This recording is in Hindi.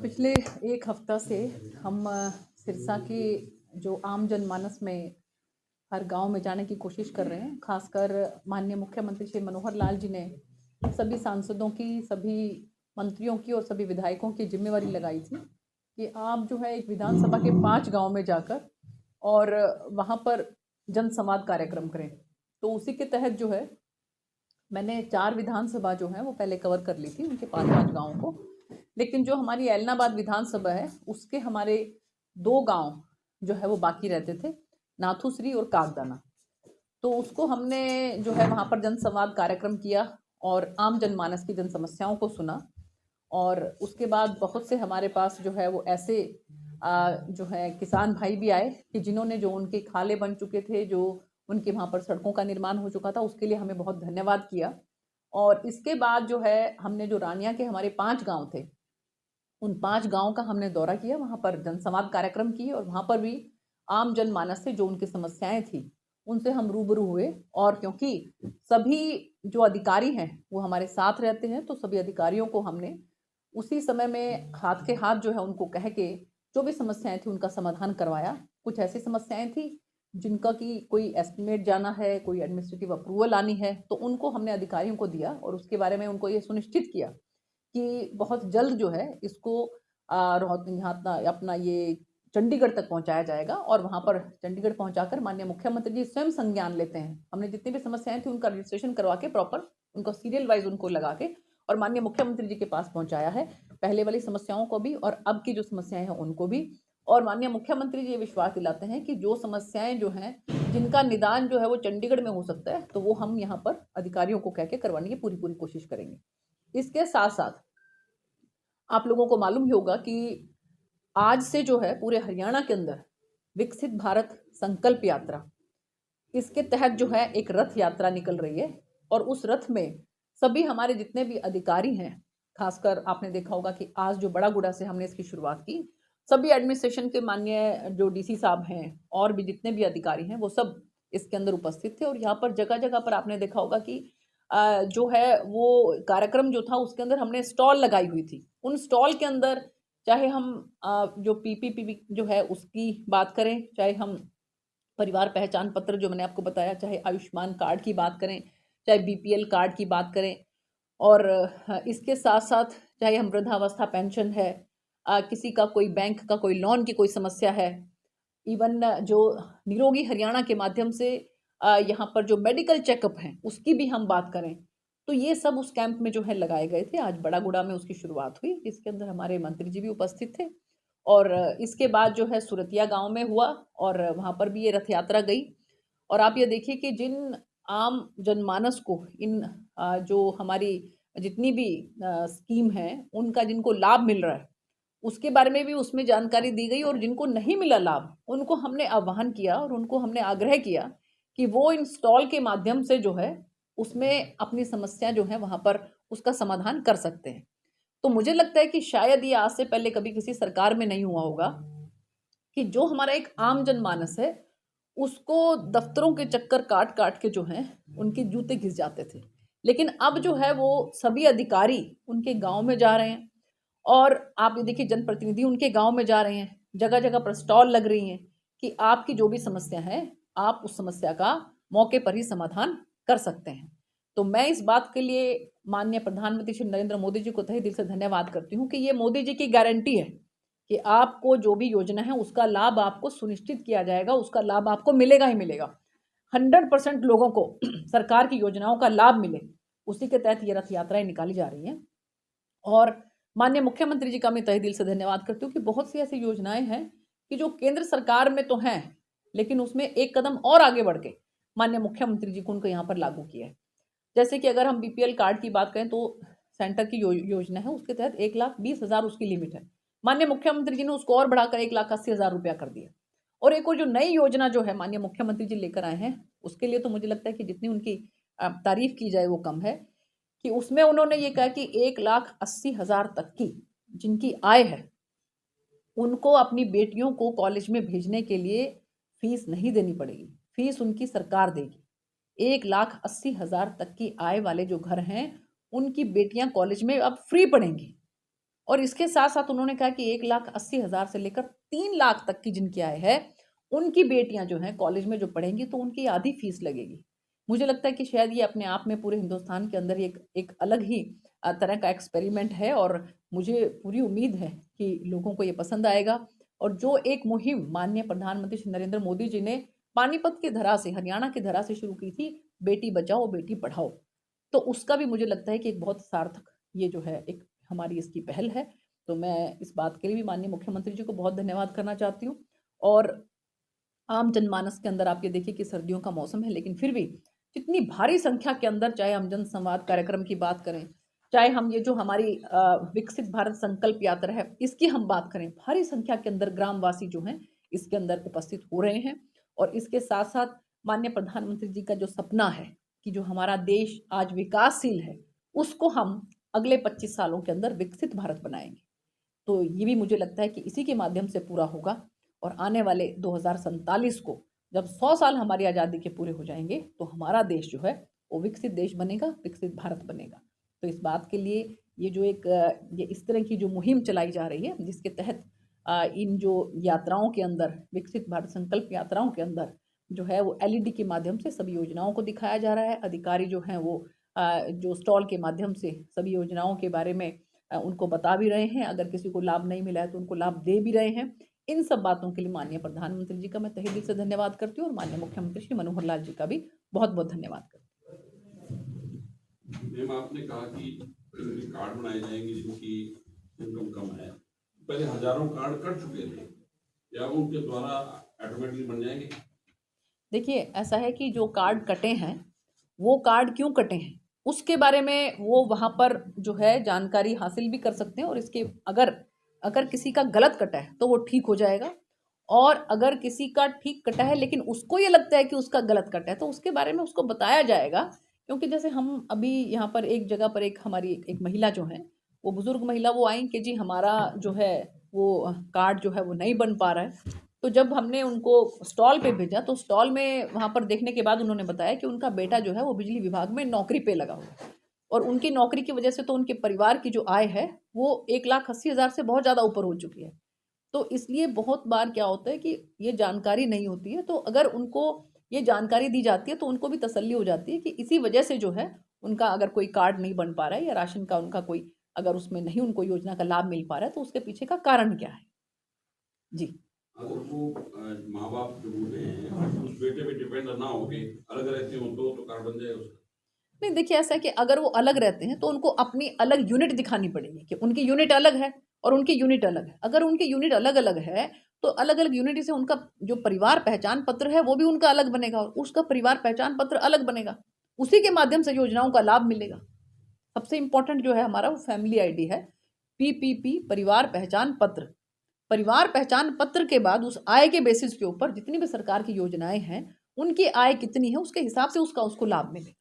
पिछले एक हफ्ता से हम सिरसा की जो आम जनमानस में हर गांव में जाने की कोशिश कर रहे हैं। खासकर माननीय मुख्यमंत्री श्री मनोहर लाल जी ने सभी सांसदों की, सभी मंत्रियों की और सभी विधायकों की जिम्मेवारी लगाई थी कि आप जो है एक विधानसभा के 5 गांव में जाकर और वहां पर जनसंवाद कार्यक्रम करें। तो उसी के तहत जो है मैंने 4 विधानसभा जो है वो पहले कवर कर ली थी, उनके 5-5 गाँव को। लेकिन जो हमारी ऐलनाबाद विधानसभा है उसके हमारे 2 गाँव जो है वो बाकी रहते थे, नाथुश्री और कागदाना। तो उसको हमने जो है वहाँ पर जनसंवाद कार्यक्रम किया और आम जनमानस की जन समस्याओं को सुना। और उसके बाद बहुत से हमारे पास जो है वो ऐसे जो है किसान भाई भी आए कि जिन्होंने, जो उनके खाले बन चुके थे, जो उनके वहाँ पर सड़कों का निर्माण हो चुका था, उसके लिए हमें बहुत धन्यवाद किया। और इसके बाद जो है हमने जो रानिया के हमारे 5 गांव थे, उन 5 गांव का हमने दौरा किया, वहाँ पर जनसंवाद कार्यक्रम किए और वहाँ पर भी आम जनमानस से जो उनकी समस्याएं थी उनसे हम रूबरू हुए। और क्योंकि सभी जो अधिकारी हैं वो हमारे साथ रहते हैं, तो सभी अधिकारियों को हमने उसी समय में हाथ के हाथ जो है उनको कह के जो भी समस्याएं थी उनका समाधान करवाया। कुछ ऐसी समस्याएं थी जिनका कि कोई एस्टिमेट जाना है, कोई एडमिनिस्ट्रेटिव अप्रूवल आनी है, तो उनको हमने अधिकारियों को दिया और उसके बारे में उनको ये सुनिश्चित किया कि बहुत जल्द जो है इसको यहाँ अपना ये चंडीगढ़ तक पहुंचाया जाएगा। और वहां पर चंडीगढ़ पहुंचाकर माननीय मुख्यमंत्री जी स्वयं संज्ञान लेते हैं। हमने जितनी भी समस्याएं थी उनका रजिस्ट्रेशन करवा के प्रॉपर उनको सीरियल वाइज उनको लगा के और माननीय मुख्यमंत्री जी के पास पहुंचाया है, पहले वाली समस्याओं को भी और अब की जो समस्याएं हैं उनको भी। और माननीय मुख्यमंत्री जी ये विश्वास दिलाते हैं कि जो समस्याएं जो हैं जिनका निदान जो है वो चंडीगढ़ में हो सकता है, तो वो हम यहाँ पर अधिकारियों को कह के करवाने की पूरी पूरी कोशिश करेंगे। इसके साथ साथ आप लोगों को मालूम ही होगा कि आज से जो है पूरे हरियाणा के अंदर विकसित भारत संकल्प यात्रा, इसके तहत जो है एक रथ यात्रा निकल रही है। और उस रथ में सभी हमारे जितने भी अधिकारी हैं, खासकर आपने देखा होगा कि आज जो बड़ा गुड़ा से हमने इसकी शुरुआत की, सभी एडमिनिस्ट्रेशन के माननीय जो डीसी साहब हैं और भी जितने भी अधिकारी हैं वो सब इसके अंदर उपस्थित थे। और यहाँ पर जगह जगह पर आपने देखा होगा कि जो है वो कार्यक्रम जो था उसके अंदर हमने स्टॉल लगाई हुई थी। उन स्टॉल के अंदर चाहे हम जो पीपीपी जो है उसकी बात करें, चाहे हम परिवार पहचान पत्र जो मैंने आपको बताया, चाहे आयुष्मान कार्ड की बात करें, चाहे बीपीएल कार्ड की बात करें, और इसके साथ साथ चाहे हम वृद्धावस्था पेंशन है, किसी का कोई बैंक का कोई लोन की कोई समस्या है, इवन जो निरोगी हरियाणा के माध्यम से यहाँ पर जो मेडिकल चेकअप हैं उसकी भी हम बात करें, तो ये सब उस कैंप में जो है लगाए गए थे। आज बड़ा गुड़ा में उसकी शुरुआत हुई, जिसके अंदर हमारे मंत्री जी भी उपस्थित थे। और इसके बाद जो है सुरतिया गांव में हुआ और वहां पर भी ये रथ यात्रा गई। और आप ये देखिए कि जिन आम जनमानस को इन जो हमारी जितनी भी स्कीम है उनका जिनको लाभ मिल रहा है उसके बारे में भी उसमें जानकारी दी गई। और जिनको नहीं मिला लाभ उनको हमने आह्वान किया और उनको हमने आग्रह किया कि वो इन स्टॉल के माध्यम से जो है उसमें अपनी समस्या जो है वहां पर उसका समाधान कर सकते हैं। तो मुझे लगता है कि शायद ये आज से पहले कभी किसी सरकार में नहीं हुआ होगा कि जो हमारा एक आम जनमानस है उसको दफ्तरों के चक्कर काट काट के जो है उनके जूते घिस जाते थे। लेकिन अब जो है वो सभी अधिकारी उनके गांव में जा रहे हैं और आप ये देखिए जनप्रतिनिधि उनके गांव में जा रहे हैं, जगह जगह पर स्टॉल लग रही हैं कि आपकी जो भी समस्या है आप उस समस्या का मौके पर ही समाधान कर सकते हैं। तो मैं इस बात के लिए माननीय प्रधानमंत्री श्री नरेंद्र मोदी जी को तहे दिल से धन्यवाद करती हूँ कि ये मोदी जी की गारंटी है कि आपको जो भी योजना है उसका लाभ आपको सुनिश्चित किया जाएगा, उसका लाभ आपको मिलेगा ही मिलेगा। 100% लोगों को सरकार की योजनाओं का लाभ मिले, उसी के तहत ये रथ यात्राएं निकाली जा रही हैं। और माननीय मुख्यमंत्री जी का मैं तहे दिल से धन्यवाद करती हूँ कि बहुत सी ऐसी योजनाएं हैं कि जो केंद्र सरकार में तो हैं लेकिन उसमें एक कदम और आगे बढ़ के माननीय मुख्यमंत्री जी को उनको यहाँ पर लागू किया है। जैसे कि अगर हम बीपीएल कार्ड की बात करें तो सेंटर की योजना है, उसके तहत 1,20,000 उसकी लिमिट है। माननीय मुख्यमंत्री जी ने उसको और बढ़ाकर 1,80,000 रुपया कर दिया। और एक और जो नई योजना जो है माननीय मुख्यमंत्री जी लेकर आए हैं उसके लिए तो मुझे लगता है कि जितनी उनकी तारीफ की जाए वो कम है कि उसमें उन्होंने ये कहा कि 1,80,000 तक की जिनकी आय है उनको अपनी बेटियों को कॉलेज में भेजने के लिए फीस नहीं देनी पड़ेगी, फीस उनकी सरकार देगी। 1,80,000 तक की आय वाले जो घर हैं उनकी बेटियां कॉलेज में अब फ्री पढ़ेंगी। और इसके साथ-साथ उन्होंने कहा कि 1,80,000 से लेकर 3 लाख तक की जिनकी आय है, उनकी बेटियाँ जो हैं कॉलेज में जो पढ़ेंगी तो उनकी आधी फीस लगेगी। मुझे लगता है कि शायद ये अपने आप में पूरे हिंदुस्तान के अंदर एक एक अलग ही तरह का एक्सपेरिमेंट है और मुझे पूरी उम्मीद है कि लोगों को ये पसंद आएगा। और जो एक मुहिम माननीय प्रधानमंत्री श्री नरेंद्र मोदी जी ने पानीपत की धरा से, हरियाणा की धरा से शुरू की थी, बेटी बचाओ, बेटी पढ़ाओ। तो उसका भी मुझे लगता है कि एक बहुत सार्थक ये जो है एक हमारी इसकी पहल है। तो मैं इस बात के लिए भी माननीय मुख्यमंत्री जी को बहुत धन्यवाद करना चाहती हूँ। और आम जनमानस के अंदर आप ये देखिए कि सर्दियों का मौसम है, लेकिन फिर भी इतनी भारी संख्या के अंदर, चाहे हम जनसंवाद कार्यक्रम की बात करें, चाहे हम ये जो हमारी विकसित भारत संकल्प यात्रा है, इसकी हम बात करें, भारी संख्या के अंदर ग्रामवासी जो हैं, इसके अंदर उपस्थित हो रहे हैं। और इसके साथ-साथ माननीय प्रधानमंत्री जी का जो सपना है कि जो हमारा देश आज विकासशील है, उसको हम अगले 25 सालों के अंदर विकसित भारत बनाएँगे। तो ये भी मुझे लगता है कि इसी के माध्यम से पूरा होगा। और आने वाले 2047 को जब 100 साल हमारी आज़ादी के पूरे हो जाएँगे, तो हमारा देश जो है वो विकसित देश बनेगा, विकसित भारत बनेगा। तो इस बात के लिए ये जो एक ये इस तरह की जो मुहिम चलाई जा रही है, जिसके तहत इन जो यात्राओं के अंदर, विकसित भारत संकल्प यात्राओं के अंदर जो है वो एलईडी के माध्यम से सभी योजनाओं को दिखाया जा रहा है। अधिकारी जो हैं वो जो स्टॉल के माध्यम से सभी योजनाओं के बारे में उनको बता भी रहे हैं। अगर किसी को लाभ नहीं मिला है तो उनको लाभ दे भी रहे हैं। इन सब बातों के लिए माननीय प्रधानमंत्री जी का मैं तहे दिल से धन्यवाद करती हूँ और माननीय मुख्यमंत्री श्री मनोहर लाल जी का भी बहुत-बहुत धन्यवाद करती हूँ। मैम, आपने कहा कि कार्ड बनाए जाएंगे जिनकी इनकम कम है। पहले हजारों कार्ड कट चुके थे, या उनके द्वारा ऑटोमेटिकली बन जाएंगे? देखिए, ऐसा है कि जो कार्ड कटे हैं, वो कार्ड क्यों कटे हैं, उसके बारे में वो वहाँ पर जो है जानकारी हासिल भी कर सकते हैं। और इसके अगर अगर किसी का गलत कटा है, तो वो ठीक हो जाएगा। और अगर किसी का ठीक कटा है, लेकिन उसको ये लगता है कि उसका गलत कटा है, तो उसके बारे में उसको बताया जाएगा। क्योंकि जैसे हम अभी यहाँ पर एक जगह पर एक हमारी एक महिला जो है, वो बुज़ुर्ग महिला वो आई कि जी हमारा जो है वो कार्ड जो है वो नहीं बन पा रहा है। तो जब हमने उनको स्टॉल पे भेजा, तो स्टॉल में वहाँ पर देखने के बाद उन्होंने बताया कि उनका बेटा जो है वो बिजली विभाग में नौकरी पे लगा हुआ है। और उनकी नौकरी की वजह से तो उनके परिवार की जो आय है वो 1,80,000 से बहुत ज़्यादा ऊपर हो चुकी है। तो इसलिए बहुत बार क्या होता है कि ये जानकारी नहीं होती है, तो अगर उनको ये जानकारी दी जाती है तो उनको भी तसल्ली हो जाती है कि इसी वजह से जो है उनका अगर कोई कार्ड नहीं बन पा रहा है या राशन का उनका कोई अगर उसमें नहीं उनको योजना का लाभ मिल पा रहा है, तो उसके पीछे का कारण क्या है। जी। अगर वो माँ बाप जो बूढ़े हैं उस बेटे पे डिपेंड ना हो के अलग रहते हो तो कार्ड बन जाएगा उसका? नहीं, देखिए ऐसा है कि अगर वो अलग रहते हैं तो उनको अपनी अलग यूनिट दिखानी पड़ेगी कि उनकी यूनिट अलग है और उनकी यूनिट अलग है। अगर उनकी यूनिट अलग-अलग है, तो अलग-अलग यूनिट से उनका जो परिवार पहचान पत्र है वो भी उनका अलग बनेगा और उसका परिवार पहचान पत्र अलग बनेगा। उसी के माध्यम से योजनाओं का लाभ मिलेगा। सबसे इम्पोर्टेंट जो है हमारा वो फैमिली आईडी है, पीपीपी परिवार पहचान पत्र। परिवार पहचान पत्र के बाद उस आय के बेसिस के ऊपर जितनी भी सरकार की योजनाएँ हैं, उनकी आय कितनी है उसके हिसाब से उसका उसको लाभ मिलेगा।